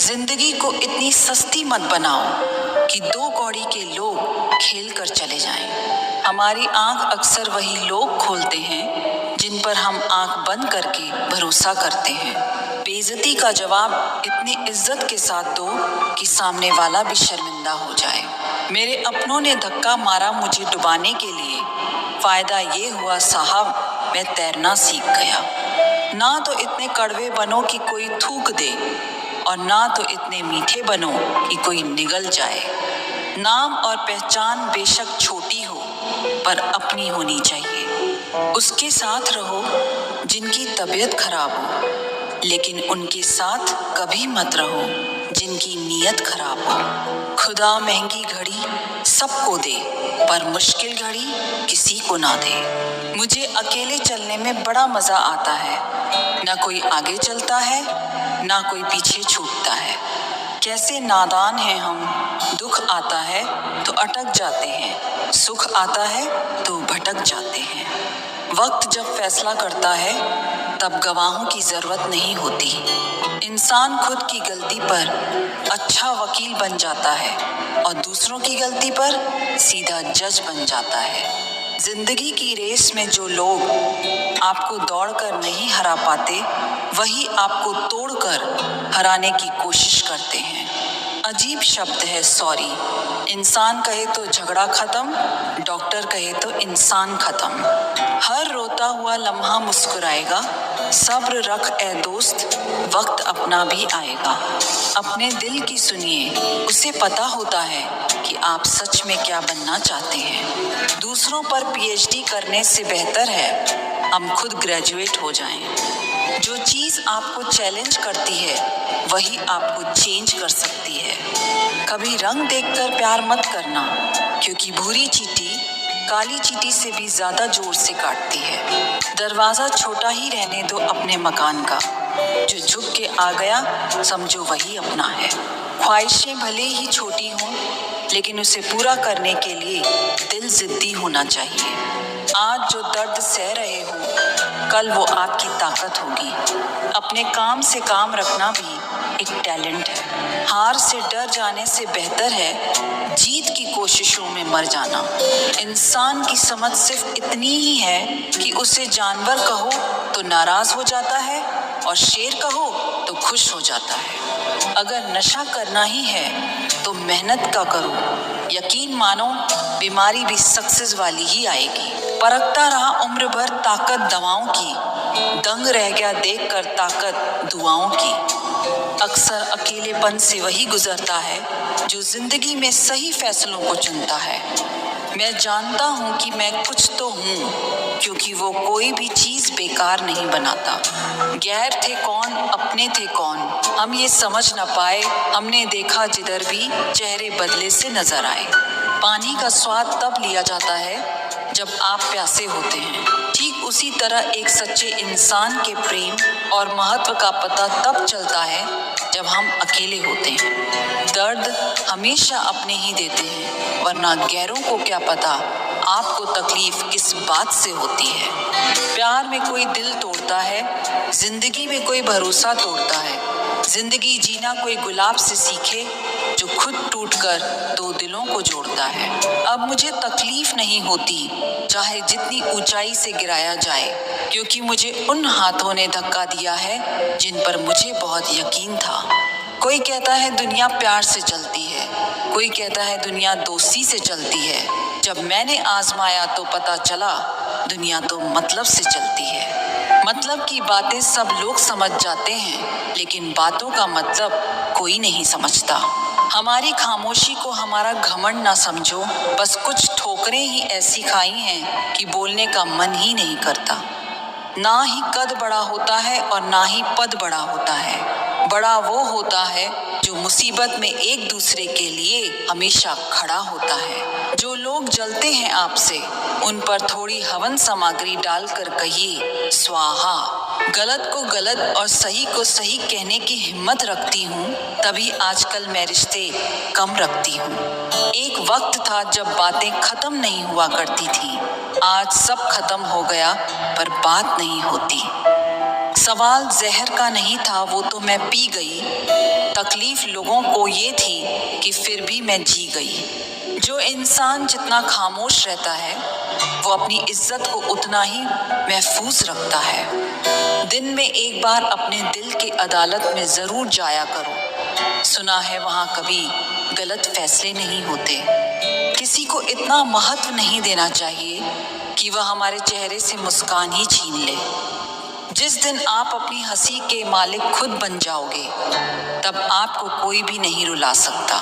जिंदगी को इतनी सस्ती मत बनाओ कि दो कौड़ी के लोग खेल कर चले जाएं। हमारी आंख अक्सर वही लोग खोलते हैं जिन पर हम आंख बंद करके भरोसा करते हैं। बेइज्जती का जवाब इतनी इज्जत के साथ दो कि सामने वाला भी शर्मिंदा हो जाए। मेरे अपनों ने धक्का मारा मुझे डुबाने के लिए, फायदा ये हुआ साहब मैं तैरना सीख गया। ना तो इतने कड़वे बनो कि कोई थूक दे, और ना तो इतने मीठे बनो कि कोई निगल जाए। नाम और पहचान बेशक छोटी हो पर अपनी होनी चाहिए। उसके साथ रहो जिनकी तबीयत खराब हो, लेकिन उनके साथ कभी मत रहो जिनकी नीयत खराब हो। खुदा महंगी घड़ी सबको दे पर मुश्किल घड़ी किसी को ना दे। मुझे अकेले चलने में बड़ा मजा आता है। ना कोई आगे चलता है ना कोई पीछे छूटता है। कैसे नादान हैं हम, दुख आता है तो अटक जाते हैं, सुख आता है तो भटक जाते हैं। वक्त जब फैसला करता है तब गवाहों की जरूरत नहीं होती। इंसान खुद की गलती पर अच्छा वकील बन जाता है और दूसरों की गलती पर सीधा जज बन जाता है। जिंदगी की रेस में जो लोग आपको दौड़कर नहीं हरा पाते, वही आपको तोड़कर हराने की कोशिश करते हैं। अजीब शब्द है सॉरी। इंसान कहे तो झगड़ा खत्म, डॉक्टर कहे तो इंसान खत्म। हर रोता हुआ लम्हा मुस्कुराएगा, सब्र रख ए दोस्त, वक्त अपना भी आएगा। अपने दिल की सुनिए, उसे पता होता है कि आप सच में क्या बनना चाहते हैं। दूसरों पर पीएचडी करने से बेहतर है हम खुद ग्रेजुएट हो जाएं। जो चीज़ आपको चैलेंज करती है वही आपको चेंज कर सकती है। कभी रंग देखकर प्यार मत करना, क्योंकि भूरी चींटी काली चींटी से भी ज्यादा जोर से काटती है। दरवाजा छोटा ही रहने दो अपने मकान का, जो झुक के आ गया समझो वही अपना है। ख्वाहिशें भले ही छोटी हों, लेकिन उसे पूरा करने के लिए दिल जिद्दी होना चाहिए। आज जो दर्द सह रहे हो, कल वो आपकी ताकत होगी। अपने काम से काम रखना भी एक टैलेंट है। हार से डर जाने से बेहतर है जीत की कोशिशों में मर जाना। इंसान की समझ सिर्फ इतनी ही है कि उसे जानवर कहो तो नाराज हो जाता है और शेर कहो तो खुश हो जाता है। अगर नशा करना ही है तो मेहनत का करो। यकीन मानो बीमारी भी सक्सेस वाली ही आएगी। परखता रहा उम्र भर ताकत दवाओं की, दंग रह गया देखकर ताकत दुआओं की। अक्सर अकेलेपन से वही गुजरता है जो जिंदगी में सही फैसलों को चुनता है। मैं जानता हूँ कि मैं कुछ तो हूँ, क्योंकि वो कोई भी चीज़ बेकार नहीं बनाता। गैर थे कौन अपने थे कौन, हम ये समझ न पाए। हमने देखा जिधर भी चेहरे बदले से नजर आए। पानी का स्वाद तब लिया जाता है जब आप प्यासे होते हैं। ठीक उसी तरह एक सच्चे इंसान के प्रेम और महत्व का पता तब चलता है जब हम अकेले होते हैं। दर्द हमेशा अपने ही देते हैं, वरना गैरों को क्या पता आपको तकलीफ किस बात से होती है। प्यार में कोई दिल तोड़ता है, जिंदगी में कोई भरोसा तोड़ता है। जिंदगी जीना कोई गुलाब से सीखे जो खुद टूटकर दो दिलों को जोड़ता है। अब मुझे तकलीफ नहीं होती चाहे जितनी ऊंचाई से गिराया जाए, क्योंकि मुझे उन हाथों ने धक्का दिया है जिन पर मुझे बहुत यकीन था। कोई कहता है दुनिया प्यार से चलती है, कोई कहता है दुनिया दोस्ती से चलती है। जब मैंने आजमाया तो पता चला दुनिया तो मतलब से चलती है। मतलब की बातें सब लोग समझ जाते हैं, लेकिन बातों का मतलब कोई नहीं समझता। हमारी खामोशी को हमारा घमंड ना समझो, बस कुछ ठोकरें ही ऐसी खाई हैं कि बोलने का मन ही नहीं करता। ना ही कद बड़ा होता है और ना ही पद बड़ा होता है। बड़ा वो होता है जो मुसीबत में एक दूसरे के लिए हमेशा खड़ा होता है। जो लोग जलते हैं आपसे, उन पर थोड़ी हवन सामग्री डालकर कहिए स्वाहा। गलत को गलत और सही को सही कहने की हिम्मत रखती हूँ, तभी आजकल मैं रिश्ते कम रखती हूँ। एक वक्त था जब बातें खत्म नहीं हुआ करती थी, आज सब खत्म हो गया पर बात नहीं होती। सवाल जहर का नहीं था, वो तो मैं पी गई। तकलीफ लोगों को ये थी कि फिर भी मैं जी गई। जो इंसान जितना खामोश रहता है वो अपनी इज्जत को उतना ही महफूज रखता है। दिन में एक बार अपने दिल की अदालत में जरूर जाया करो। सुना है वहां कभी गलत फैसले नहीं होते। किसी को इतना महत्व नहीं देना चाहिए कि वह हमारे चेहरे से मुस्कान ही छीन ले। जिस दिन आप अपनी हंसी के मालिक खुद बन जाओगे तब आपको कोई भी नहीं रुला सकता।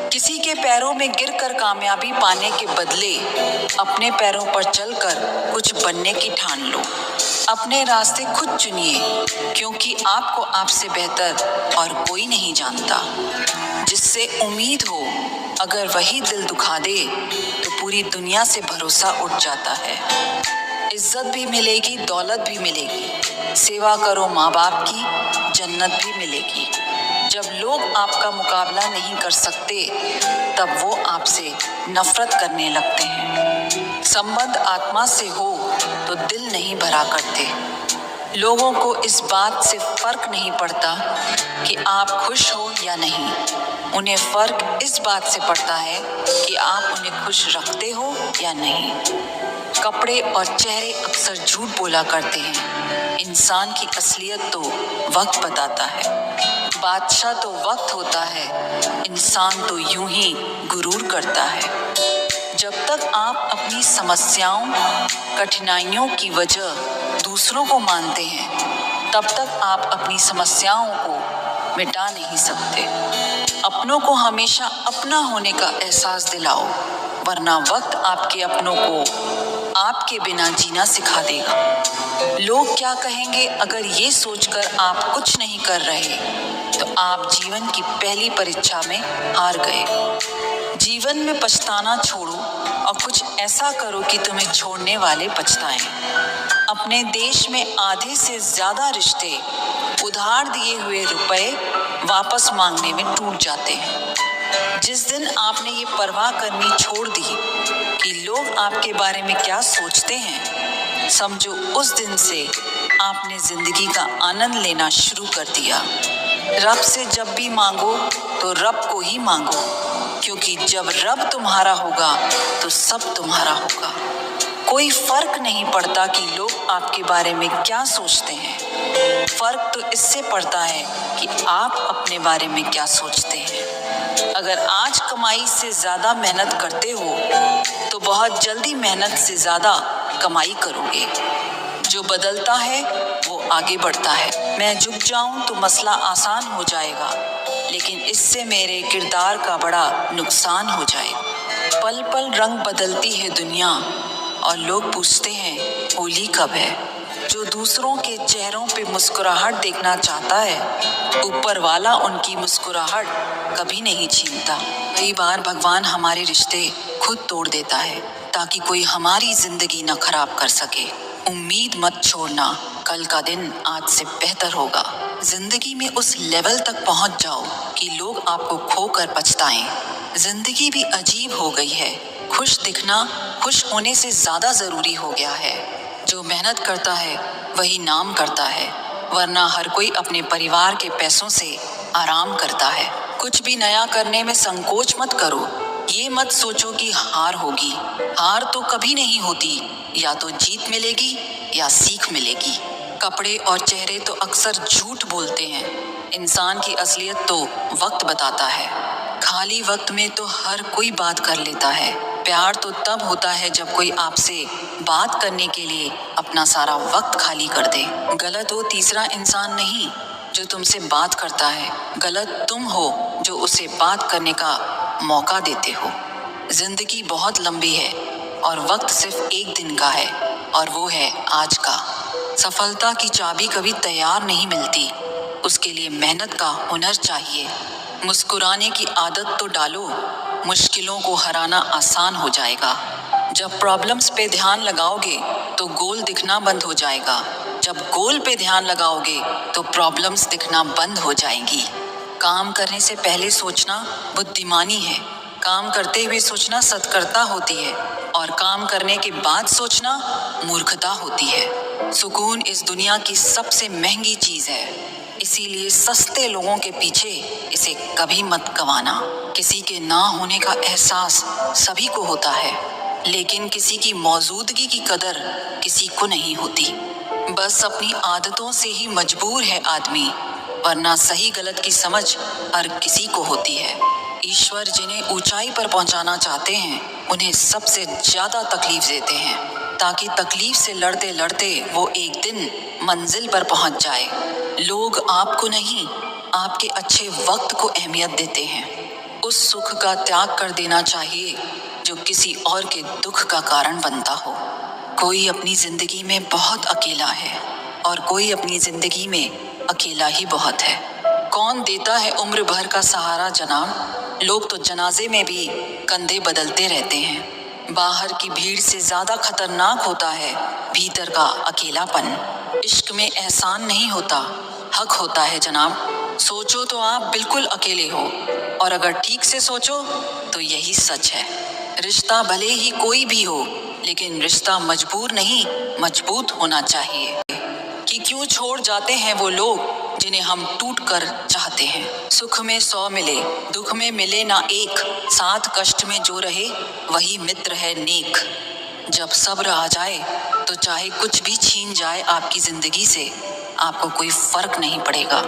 किसी के पैरों में गिरकर कामयाबी पाने के बदले अपने पैरों पर चलकर कुछ बनने की ठान लो। अपने रास्ते खुद चुनिए, क्योंकि आपको आपसे बेहतर और कोई नहीं जानता। जिससे उम्मीद हो अगर वही दिल दुखा दे तो पूरी दुनिया से भरोसा उठ जाता है। इज्जत भी मिलेगी, दौलत भी मिलेगी। सेवा करो माँ बाप की, जन्नत भी मिलेगी। जब लोग आपका मुकाबला नहीं कर सकते तब वो आपसे नफरत करने लगते हैं। संबंध आत्मा से हो तो दिल नहीं भरा करते। लोगों को इस बात से फर्क नहीं पड़ता कि आप खुश हो या नहीं। उन्हें फर्क इस बात से पड़ता है कि आप उन्हें खुश रखते हो या नहीं। कपड़े और चेहरे अक्सर झूठ बोला करते हैं। इंसान की असलियत तो वक्त बताता है। बादशाह तो वक्त होता है, इंसान तो यूं ही गुरूर करता है। जब तक आप अपनी समस्याओं, कठिनाइयों की वजह दूसरों को मानते हैं तब तक आप अपनी समस्याओं को मिटा नहीं सकते। अपनों को हमेशा अपना होने का एहसास दिलाओ, वरना वक्त आपके अपनों को आपके बिना जीना सिखा देगा। लोग क्या कहेंगे अगर ये सोचकर आप कुछ नहीं कर रहे तो आप जीवन की पहली परीक्षा में हार गए। जीवन में पछताना छोड़ो और कुछ ऐसा करो कि तुम्हें छोड़ने वाले पछताएं। अपने देश में आधे से ज्यादा रिश्ते उधार दिए हुए रुपए वापस मांगने में टूट जाते हैं। जिस दिन आपने ये परवाह करनी छोड़ दी कि लोग आपके बारे में क्या सोचते हैं, समझो उस दिन से आपने जिंदगी का आनंद लेना शुरू कर दिया। रब से जब भी मांगो तो रब को ही मांगो, क्योंकि जब रब तुम्हारा होगा तो सब तुम्हारा होगा। कोई फर्क नहीं पड़ता कि लोग आपके बारे में क्या सोचते हैं। फर्क तो इससे पड़ता है कि आप अपने बारे में क्या सोचते हैं। अगर आज कमाई से ज्यादा मेहनत करते हो तो बहुत जल्दी मेहनत से ज्यादा कमाई करोगे। जो बदलता है वो आगे बढ़ता है। मैं झुक जाऊं तो मसला आसान हो जाएगा, लेकिन इससे मेरे किरदार का बड़ा नुकसान हो जाएगा। पल पल रंग बदलती है दुनिया और लोग पूछते हैं होली कब है। जो दूसरों के चेहरों पे मुस्कुराहट देखना चाहता है, ऊपर वाला उनकी मुस्कुराहट कभी नहीं छीनता। कई बार भगवान हमारे रिश्ते खुद तोड़ देता है ताकि कोई हमारी जिंदगी न खराब कर सके। उम्मीद मत छोड़ना, कल का दिन आज से बेहतर होगा। जिंदगी में उस लेवल तक पहुंच जाओ कि लोग आपको खोकर पछताएं। जिंदगी भी अजीब हो गई है। खुश दिखना खुश होने से ज्यादा जरूरी हो गया है। जो मेहनत करता है वही नाम करता है, वरना हर कोई अपने परिवार के पैसों से आराम करता है। कुछ भी नया करने में संकोच मत करो। ये मत सोचो कि हार होगी। हार तो कभी नहीं होती, या तो जीत मिलेगी या सीख मिलेगी। कपड़े और चेहरे तो अक्सर झूठ बोलते हैं। इंसान की असलियत तो वक्त बताता है। खाली वक्त में तो हर कोई बात कर लेता है। प्यार तो तब होता है जब कोई आपसे बात करने के लिए अपना सारा वक्त खाली कर दे। गलत वो तीसरा इंसान नहीं जो तुमसे बात करता है, गलत तुम हो जो उसे बात करने का मौका देते हो। जिंदगी बहुत लंबी है और वक्त सिर्फ एक दिन का है, और वो है आज का। सफलता की चाबी कभी तैयार नहीं मिलती, उसके लिए मेहनत का हुनर चाहिए। मुस्कुराने की आदत तो डालो, मुश्किलों को हराना आसान हो जाएगा। जब प्रॉब्लम्स पे ध्यान लगाओगे तो गोल दिखना बंद हो जाएगा। जब गोल पे ध्यान लगाओगे तो प्रॉब्लम्स दिखना बंद हो जाएंगी। काम करने से पहले सोचना बुद्धिमानी है। काम करते हुए सोचना सतर्कता होती है, और काम करने के बाद सोचना मूर्खता होती है। सुकून इस दुनिया की सबसे महंगी चीज है, इसीलिए सस्ते लोगों के पीछे इसे कभी मत गंवाना। किसी के ना होने का एहसास सभी को होता है, लेकिन किसी की मौजूदगी की कदर किसी को नहीं होती। बस अपनी आदतों से ही मजबूर है आदमी, वरना सही गलत की समझ हर किसी को होती है। ईश्वर जिन्हें ऊंचाई पर पहुंचाना चाहते हैं, उन्हें सबसे ज्यादा तकलीफ देते हैं, ताकि तकलीफ से लड़ते लड़ते वो एक दिन मंजिल पर पहुंच जाए। लोग आपको नहीं, आपके अच्छे वक्त को अहमियत देते हैं। उस सुख का त्याग कर देना चाहिए जो किसी और के दुख का कारण बनता हो। कोई अपनी जिंदगी में बहुत अकेला है और कोई अपनी जिंदगी में अकेला ही बहुत है। कौन देता है उम्र भर का सहारा जनाब? लोग तो जनाजे में भी कंधे बदलते रहते हैं। बाहर की भीड़ से ज्यादा खतरनाक होता है भीतर का अकेलापन। इश्क में एहसान नहीं होता, हक होता है जनाब। सोचो तो आप बिल्कुल अकेले हो, और अगर ठीक से सोचो तो यही सच है। रिश्ता भले ही कोई भी हो, लेकिन रिश्ता मजबूर नहीं, मजबूत होना चाहिए। कि क्यों छोड़ जाते हैं वो लोग जिन्हें हम टूट कर चाहते हैं। सुख में 100 मिले, दुख में मिले ना एक, साथ कष्ट में जो रहे वही मित्र है नेक। जब सब्र आ जाए तो चाहे कुछ भी छीन जाए आपकी जिंदगी से, आपको कोई फर्क नहीं पड़ेगा।